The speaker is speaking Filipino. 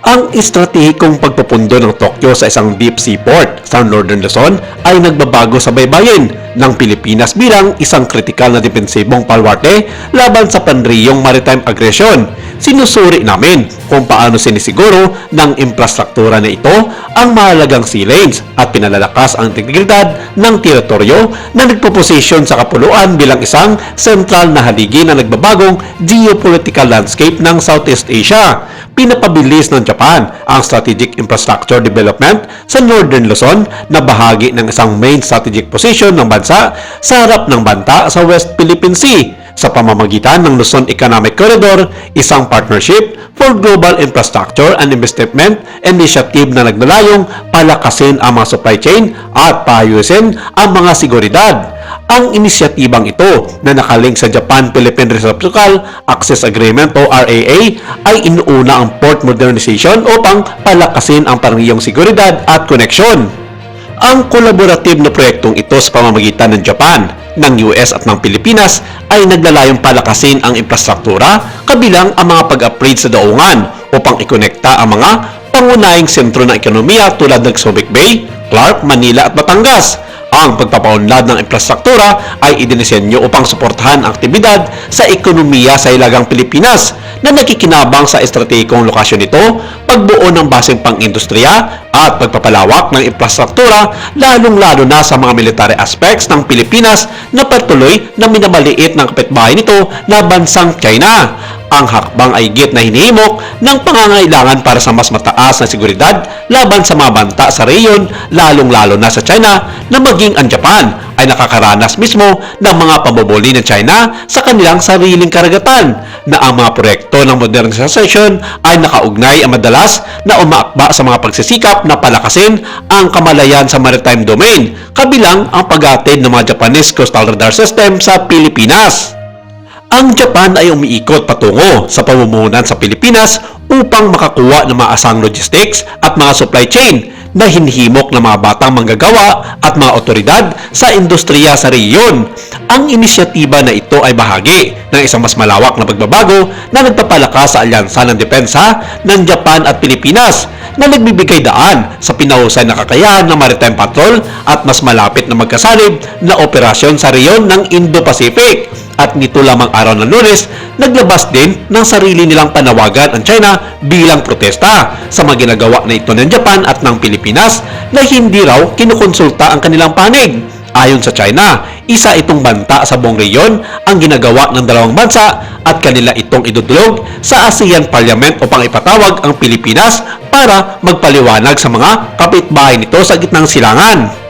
Ang estratehikong pagpupundo ng Tokyo sa isang deep sea port sa Northern Luzon ay nagbabago sa baybayin ng Pilipinas bilang isang kritikal na depensibong palwarte laban sa panriyong maritime aggression. Sinusuri namin kung paano sinisiguro ng infrastruktura na ito ang mahalagang sea lanes at pinalalakas ang integridad ng teritoryo na nagpo-posisyon sa kapuluan bilang isang sentral na haligi na nagbabagong geopolitical landscape ng Southeast Asia. Pinapabilis ng Japan ang strategic infrastructure development sa Northern Luzon na bahagi ng isang main strategic position ng bansa sa harap ng banta sa West Philippine Sea sa pamamagitan ng Luzon Economic Corridor, isang partnership for global infrastructure and investment initiative na naglalayong palakasin ang mga supply chain at paayusin ang mga seguridad. Ang inisyatibang ito na nakalink sa Japan-Philippine Reciprocal Access Agreement o RAA ay inuuna ang port modernization upang palakasin ang panriyong seguridad at koneksyon. Ang kolaborative na proyektong ito sa pamamagitan ng Japan, ng US at ng Pilipinas ay naglalayong palakasin ang infrastruktura kabilang ang mga pag-upgrade sa daungan upang ikonekta ang mga pangunahing sentro ng ekonomiya tulad ng Subic Bay, Clark, Manila at Batangas. Ang pagpapaunlad ng infrastruktura ay idinisenyo upang suportahan ang aktibidad sa ekonomiya sa Hilagang Pilipinas na nakikinabang sa estratehikong lokasyon nito, pagbuo ng baseng pang-industriya at pagpapalawak ng infrastruktura lalong-lalo na sa mga military aspects ng Pilipinas na patuloy na minamaliit ng kapitbahay nito na bansang China. Ang hakbang ay higit na hinihimok ng pangangailangan para sa mas mataas na seguridad laban sa mga banta sa rehiyon, lalong-lalo na sa China na maging ang Japan ay nakakaranas mismo ng mga pambubuli ng China sa kanilang sariling karagatan na ang mga proyekto ng modernization ay nakaugnay ang madalas na umaakba sa mga pagsisikap na palakasin ang kamalayan sa maritime domain kabilang ang pag-atid ng mga Japanese coastal radar system sa Pilipinas. Ang Japan ay umiikot patungo sa pamumuhunan sa Pilipinas upang makakuha ng mga asang logistics at mga supply chain na hinihimok ng mga batang manggagawa at mga otoridad sa industriya sa rehiyon. Ang inisyatiba na ito ay bahagi ng isang mas malawak na pagbabago na nagpapalakas sa alyansa ng depensa ng Japan at Pilipinas na nagbibigay daan sa pinahusay na kakayahan ng maritime patrol at mas malapit na magkasalib na operasyon sa rehiyon ng Indo-Pacific. At nito lamang araw ng Lunes, naglabas din ng sarili nilang panawagan ang China bilang protesta sa mga ginagawa na ito ng Japan at ng Pilipinas na hindi raw kinukonsulta ang kanilang panig. Ayon sa China, isa itong banta sa buong rehiyon ang ginagawa ng dalawang bansa at kanila itong idudulog sa ASEAN Parliament upang ipatawag ang Pilipinas para magpaliwanag sa mga kapitbahay nito sa gitnang silangan.